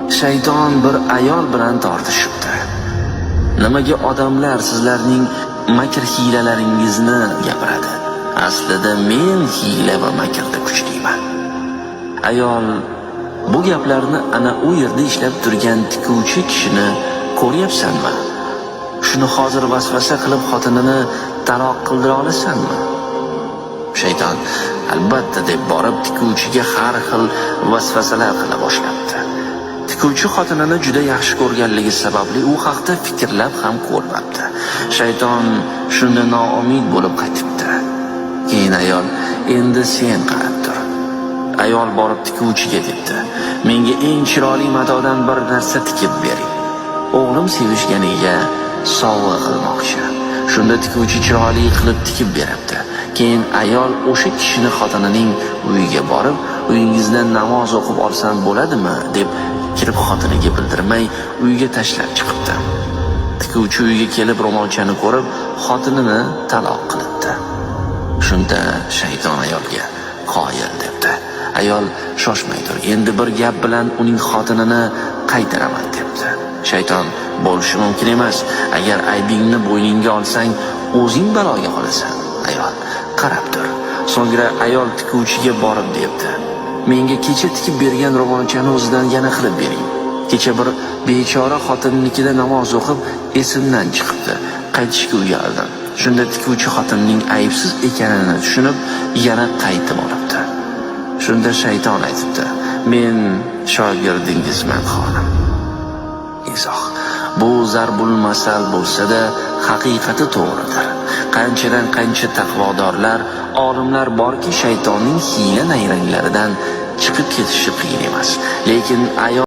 Shayton bir ayol bilan tortishibdi. Nimaga odamlar sizlarning makr hiylalaringizni gapiradi? Aslida men hiyla va makrda kuchliman. Ayol bu gaplarni ana u yerda ishlab turgan tikuvchi kishini ko'ryapsanmi? Shuni hozir vasvasa qilib xotinini taloq qildira olasanmi? Shayton albatta deb borib tikuvchiga har xil vasvasalar qila boshlabdi. Tikuvchi xotinini juda yaxshi ko'rganligi sababli u haqda fikrlab ham ko'rmabdi. Shayton shunda noumid bo'lib qaytibdi. Keyin ayol, endi sen qarab tur. Ayol borib tikuvchiga debdi: menga eng chiroyli matodan bir narsa tikib bering. O'g'lim sevishganiga sovg'a qilmoqchi. Shunda tikuvchi chiroyli qilib tikib beribdi. Keyin ayol o'sha kishini xotinining uyiga borib, uyingizda namoz o'qib olsam bo'ladimi deb kirib xotiniga bildirmay uyga tashlab chiqibdi. Tikuvchi uyga kelib ro'molchani ko'rib, xotinini taloq qilibdi. Shunda shayton ayolga qoyil debdi. Ayol shoshmay tur, endi bir gap bilan uning xotinini qaytaraman debdi. Shayton bo'lishi mumkin emas. Agar aybingni bo'yningga olsang, o'zing baloga qolasan. Ayol qarab tur. So'ngra ayol tikuvchiga borib debdi: menga kecha tikib bergan ro'molchani o'zidan yana qilib bering. Kecha bir bechora xotinnikida namoz o'qib, esimdan chiqibdi. Qaytishga uyaldim. Shunda tikuvchi xotinning aybsiz ekanini tushunib, yana qaytib olibdi. Shunda shayton aytibdi: men shogirdingizman xonim. Izoh: bu zarbul masal bo'lsa-da, haqiqati to'g'ridir. Qanchadan qancha taqvodorlar, olimlar borki, shaytonning hiyla nayranglaridan chiqib ketishi qiyin emas. Lekin ayol